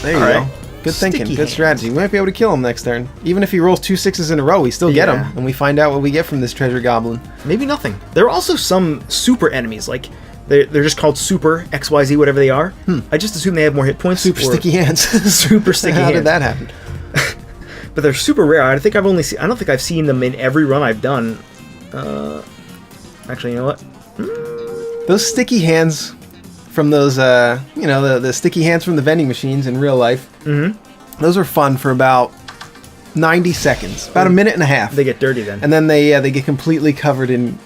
There you All go. right. Good thinking. Sticky Good strategy. We might be able to kill him next turn. Even if he rolls 2 6s in a row, we still get Yeah. him, and we find out what we get from this treasure goblin. Maybe nothing. There are also some super enemies, like they're just called super XYZ, whatever they are. I just assume they have more hit points. Super or sticky hands. Super sticky How hands. did that happen? But they're super rare. I think I've only seen. I don't think I've seen them in every run I've done. Actually, you know what? Those sticky hands from those, the sticky hands from the vending machines in real life. Mm-hmm. Those are fun for about 90 seconds, about a minute and a half. They get dirty then. And then they get completely covered in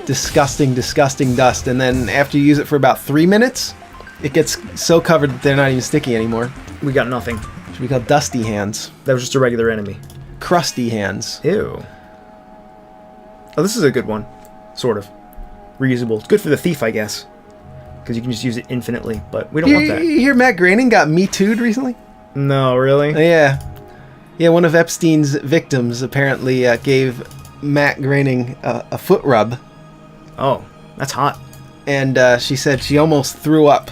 disgusting dust. And then after you use it for about 3 minutes, it gets so covered that they're not even sticky anymore. We got nothing. Should be called dusty hands. That was just a regular enemy. Crusty hands. Ew. Oh, this is a good one. Sort of. Reusable. It's good for the thief, I guess. Because you can just use it infinitely, but we don't want that. You hear Matt Groening got Me Too'd recently? No, really? Yeah. Yeah, one of Epstein's victims apparently gave Matt Groening a foot rub. Oh, that's hot. And she said she almost threw up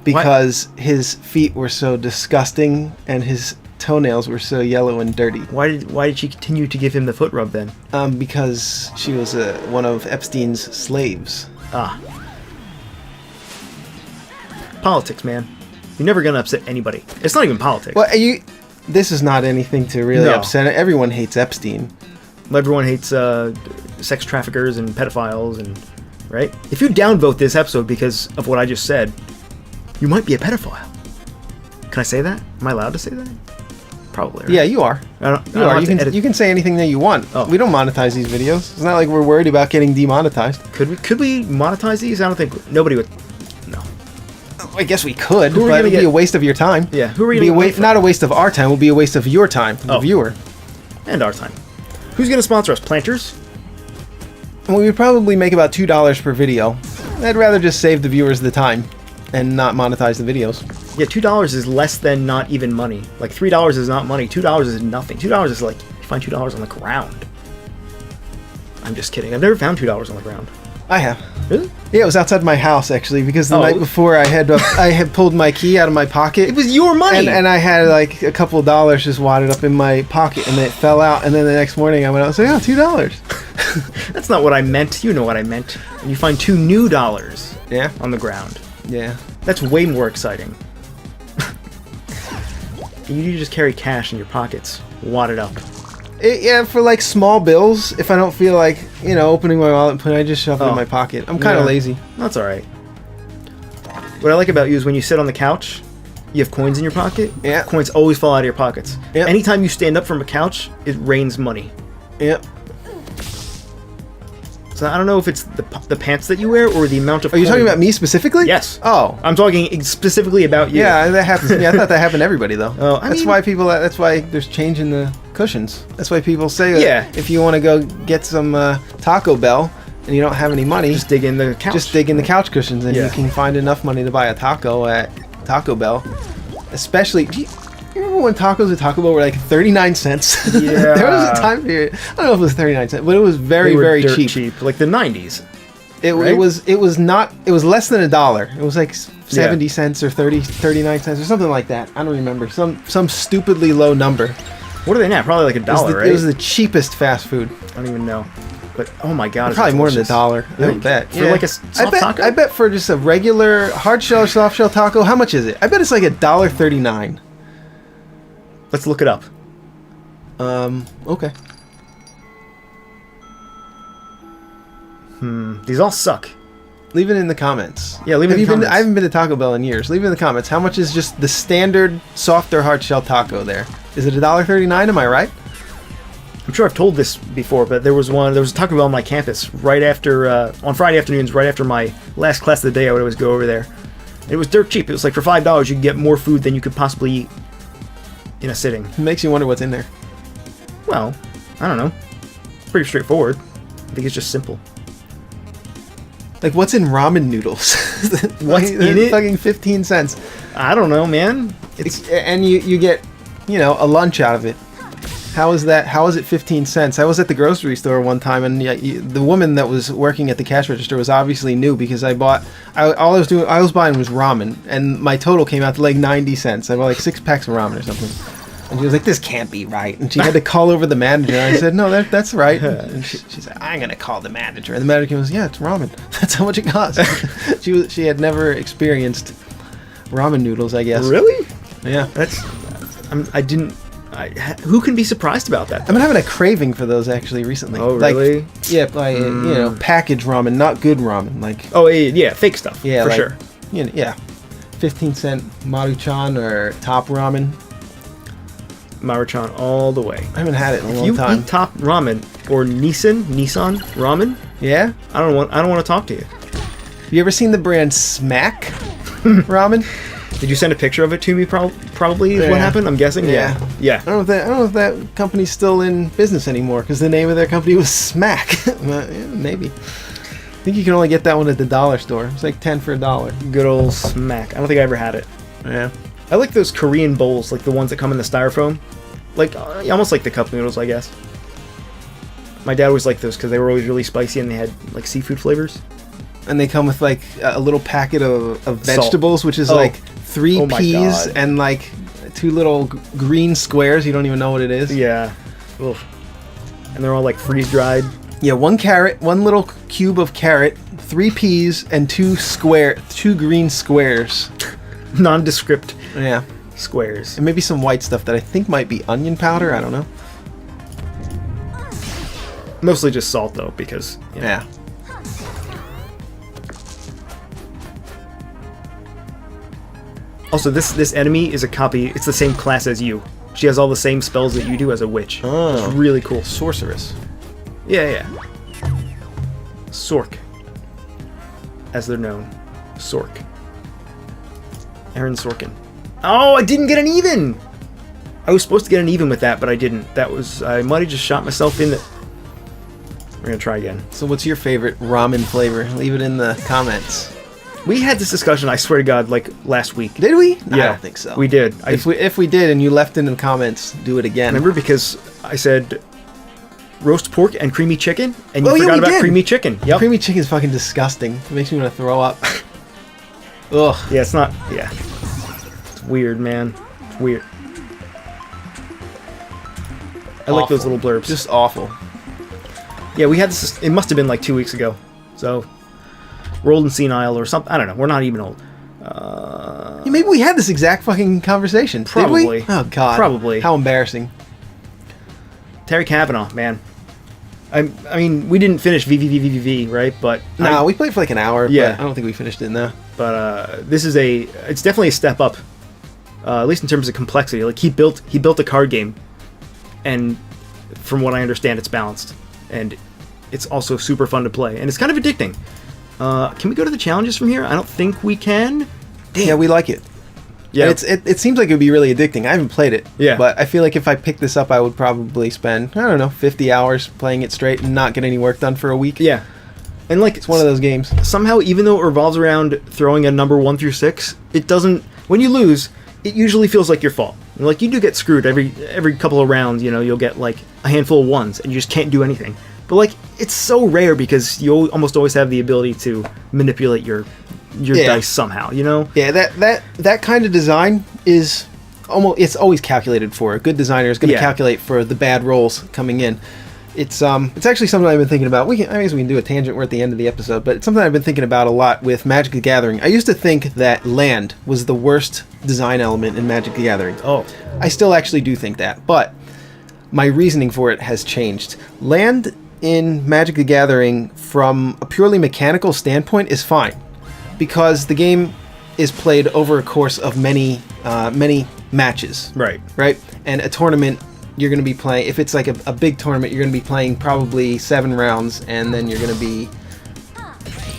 because his feet were so disgusting and his toenails were so yellow and dirty. Why did she continue to give him the foot rub then? Because she was one of Epstein's slaves. Ah. Politics, man. You're never gonna upset anybody. It's not even politics. Well, this is not anything to really upset. Everyone hates Epstein. Everyone hates sex traffickers and pedophiles, and right? If you downvote this episode because of what I just said, you might be a pedophile. Can I say that? Am I allowed to say that? Probably. Right? Yeah, you are. You are. You can say anything that you want. Oh. We don't monetize these videos. It's not like we're worried about getting demonetized. Could we monetize these? I don't think nobody would. No. I guess we could, Who are we but gonna it'd be get? a waste of your time. Yeah. Who are It'd you? be not a waste of our time. It would be a waste of your time, the viewer. And our time. Who's gonna sponsor us? Planters? And we would probably make about $2 per video. I'd rather just save the viewers the time and not monetize the videos. Yeah, $2 is less than not even money. Like $3 is not money. $2 is nothing. $2 is like you find $2 on the ground. I'm just kidding. I've never found $2 on the ground. I have. Really? Yeah, it was outside my house actually because the night before I had pulled my key out of my pocket. It was your money. And I had like a couple of dollars just wadded up in my pocket and it fell out. And then the next morning I went out and said, $2. That's not what I meant. You know what I meant. And you find $2 new Yeah. on the ground. Yeah. That's way more exciting. You just carry cash in your pockets, wad it up. Yeah, for like small bills, if I don't feel like, opening my wallet and putting I just shove it in my pocket. I'm kind of lazy. That's alright. What I like about you is when you sit on the couch, you have coins in your pocket. Yeah. Coins always fall out of your pockets. Yep. Anytime you stand up from a couch, it rains money. Yep. So I don't know if it's the pants that you wear or the amount of Are you talking about me specifically? Yes. Oh. I'm talking specifically about you. Yeah, that happens. Yeah, I thought that happened to everybody though. Oh, that's why there's change in the cushions. That's why people say if you want to go get some Taco Bell and you don't have any money, just dig in the couch. Just dig in the couch cushions and you can find enough money to buy a taco at Taco Bell. Especially, do you remember when tacos at Taco Bell were like 39 cents? Yeah. There was a time period. I don't know if it was 39 cents, but it was very, They were very dirt cheap. cheap. Like the 90s. It right? was not. It was less than $1. It was like 70 cents or 39 cents or something like that. I don't remember. Some stupidly low number. What are they now? Probably like $1, right? It was the cheapest fast food. I don't even know. But oh my god, Probably more than delicious. $1. I bet. For like a soft taco? I bet for just a regular hard shell or soft shell taco, how much is it? I bet it's like $1.39. Let's look it up. Okay. These all suck. Leave it in the comments. Yeah, leave it in the comments. I haven't been to Taco Bell in years. Leave it in the comments. How much is just the standard soft or hard shell taco there? Is it $1.39? Am I right? I'm sure I've told this before, but there was a Taco Bell on my campus right after, on Friday afternoons, right after my last class of the day, I would always go over there. And it was dirt cheap. It was like for $5 you could get more food than you could possibly eat in a sitting. It makes you wonder what's in there. Well, I don't know. It's pretty straightforward. I think it's just simple. Like, what's in ramen noodles? What's in it? Fucking 15 cents. I don't know, man. And you get, a lunch out of it. How is that? How is it 15 cents? I was at the grocery store one time, and the woman that was working at the cash register was obviously new because I was buying was ramen, and my total came out to like 90 cents. I bought like 6 packs of ramen or something. And she was like, "This can't be right." And she had to call over the manager. And I said, "No, that's right." And she said, "I'm gonna call the manager." And the manager goes, "Yeah, it's ramen. That's how much it costs." She had never experienced ramen noodles, I guess. Really? Yeah. Who can be surprised about that? I've been having a craving for those actually recently. Oh, really? Packaged ramen, not good ramen. Like, oh, yeah, fake stuff. yeah, for like, sure. 15-cent Maruchan or Top Ramen. Maruchan all the way. I haven't had it in a If long you time. eat Top Ramen or Nissan ramen, Yeah? I don't want to talk to you. Have you ever seen the brand Smack Ramen? Did you send a picture of it to me? Probably is what Yeah. happened. I'm guessing. Yeah. I don't know if that company's still in business anymore because the name of their company was Smack. But, yeah, maybe. I think you can only get that one at the dollar store. It's like 10 for $1. Good old Smack. I don't think I ever had it. Yeah. I like those Korean bowls, like the ones that come in the styrofoam, like almost like the cup noodles, I guess. My dad always liked those because they were always really spicy and they had like seafood flavors. And they come with like a little packet of Salt. vegetables, which is like 3 Oh my peas God. and like 2 little green squares. You don't even know what it is. Yeah. Ugh. And they're all like freeze dried. Yeah, 1 carrot, 1 little cube of carrot, 3 peas, and 2 green squares. Nondescript Yeah. squares. And maybe some white stuff that I think might be onion powder. I don't know. Mostly just salt though, because Yeah. Also, this enemy is a copy. It's the same class as you. She has all the same spells that you do as a witch. Oh. It's really cool. Sorceress. Yeah. Sork, as they're known. Sork. Aaron Sorkin. Oh, I didn't get an even! I was supposed to get an even with that, but I didn't. I might have just shot myself in the... We're gonna try again. So what's your favorite ramen flavor? Leave it in the comments. We had this discussion, I swear to God, like last week. Did we? Yeah, I don't think so. We did. If we did and you left it in the comments, do it again. Remember, because I said roast pork and creamy chicken, and you Oh, yeah, forgot we about did. creamy chicken. Yep. Creamy chicken's fucking disgusting. It makes me want to throw up. Ugh. Yeah, it's not... Yeah. It's weird, man. It's weird. I like those Awful. little blurbs. Just awful. Yeah, we had this... It must have been like 2 weeks ago. So... We're old and senile or something. I don't know. We're not even old. Yeah, maybe we had this exact fucking conversation. Did Probably. we? Oh, God. Probably. How embarrassing. Terry Kavanaugh, man. I mean, we didn't finish VVVVV, right? But... No, we played for like an hour, Yeah. but I don't think we finished it now. But this is it's definitely a step up, at least in terms of complexity. Like he built a card game, and from what I understand, it's balanced, and it's also super fun to play, and it's kind of addicting. Can we go to the challenges from here? I don't think we can. Damn. Yeah, we like it. Yeah, It seems like it would be really addicting. I haven't played it. Yeah. But I feel like if I picked this up, I would probably spend, I don't know, 50 hours playing it straight and not get any work done for a week. yeah, and like It's one of those games. somehow, even though it revolves around throwing a number 1 through 6, it doesn't. When you lose, it usually feels like your fault. And like you do get screwed every couple of rounds. You know, you'll get like a handful of 1s, and you just can't do anything. But like, it's so rare because you almost always have the ability to manipulate your dice somehow, you know? Yeah, that kind of design is it's always calculated for. A good designer is going to calculate for the bad rolls coming in. It's actually something I've been thinking about. I guess we can do a tangent. We're at the end of the episode, but it's something I've been thinking about a lot with Magic the Gathering. I used to think that land was the worst design element in Magic the Gathering. Oh. I still actually do think that, but my reasoning for it has changed. Land in Magic the Gathering, from a purely mechanical standpoint, is fine, because the game is played over a course of many matches. Right. And a tournament, you're going to be playing, if it's like a big tournament, you're going to be playing probably 7 rounds, and then you're going to be,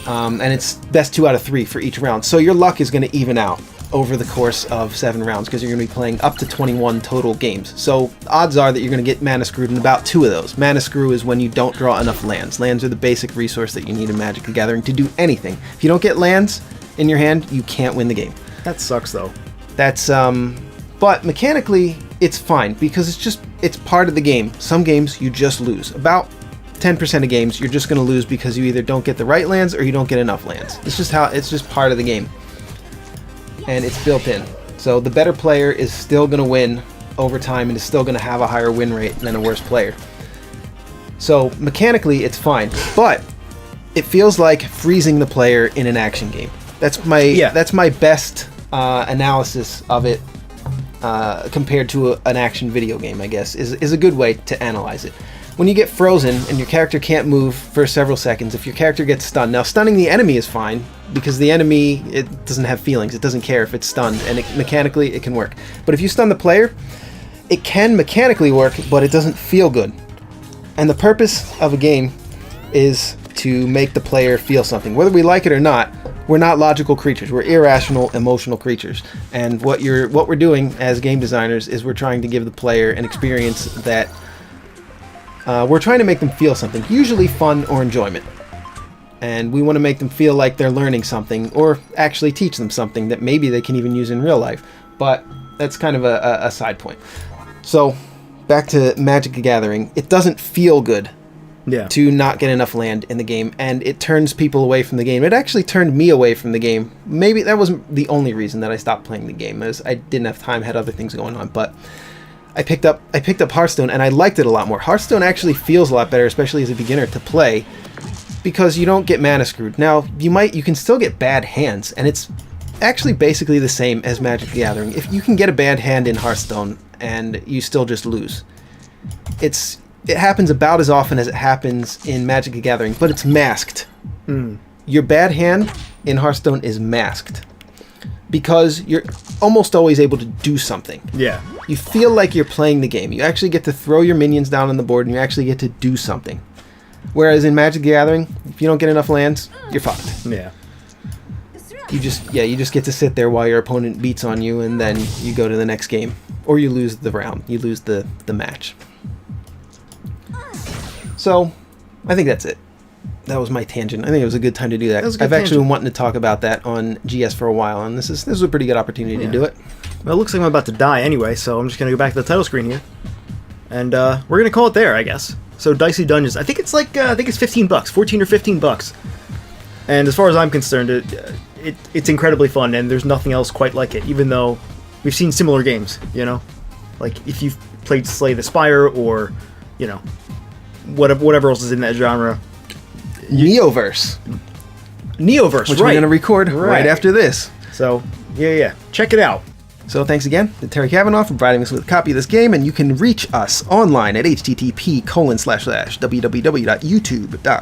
and it's best 2 out of 3 for each round. So your luck is going to even out over the course of 7 rounds, because you're going to be playing up to 21 total games. So odds are that you're going to get mana screwed in about 2 of those. Mana screw is when you don't draw enough lands. Lands are the basic resource that you need in Magic the Gathering to do anything. If you don't get lands in your hand, you can't win the game. That sucks, though. That's but mechanically it's fine, because it's part of the game. Some games you just lose. About 10% of games you're just going to lose because you either don't get the right lands or you don't get enough lands. It's just part of the game, and it's built in. So the better player is still going to win over time and is still going to have a higher win rate than a worse player. So mechanically it's fine, but it feels like freezing the player in an action game. That's my best analysis of it, compared to an action video game, I guess, is a good way to analyze it. When you get frozen and your character can't move for several seconds, if your character gets stunned, now stunning the enemy is fine, because the enemy, it doesn't have feelings, it doesn't care if it's stunned, and mechanically it can work. But if you stun the player, it can mechanically work, but it doesn't feel good. And the purpose of a game is to make the player feel something. Whether we like it or not, we're not logical creatures. We're irrational, emotional creatures. And what we're doing as game designers is we're trying to give the player an experience that we're trying to make them feel something, usually fun or enjoyment. And we want to make them feel like they're learning something, or actually teach them something that maybe they can even use in real life. But that's kind of a side point. So back to Magic the Gathering. It doesn't feel good to not get enough land in the game, and it turns people away from the game. It actually turned me away from the game. Maybe that wasn't the only reason that I stopped playing the game, as I didn't have time, had other things going on, but I picked up Hearthstone, and I liked it a lot more. Hearthstone actually feels a lot better, especially as a beginner, to play, because you don't get mana screwed. Now, you can still get bad hands, and it's actually basically the same as Magic the Gathering. If you can get a bad hand in Hearthstone and you still just lose, it happens about as often as it happens in Magic the Gathering, but it's masked. Your bad hand in Hearthstone is masked, because you're almost always able to do something. Yeah. You feel like you're playing the game. You actually get to throw your minions down on the board, and you actually get to do something. Whereas in Magic the Gathering, if you don't get enough lands, you're fucked. Yeah. You just get to sit there while your opponent beats on you, and then you go to the next game. Or you lose the round. You lose the match. So, I think that's it. That was my tangent. I think it was a good time to do that. I've actually been wanting to talk about that on GS for a while, and this is a pretty good opportunity to do it. Well, it looks like I'm about to die anyway, so I'm just going to go back to the title screen here. And we're going to call it there, I guess. So, Dicey Dungeons. I think it's like, it's $15, 14 or $15. And as far as I'm concerned, it's incredibly fun, and there's nothing else quite like it, even though we've seen similar games, you know? Like, if you've played Slay the Spire, or, you know, whatever else is in that genre. Neoverse, which we're going to record right after this. So, yeah. Check it out. So thanks again to Terry Kavanaugh for providing us with a copy of this game, and you can reach us online at http://www.youtube.com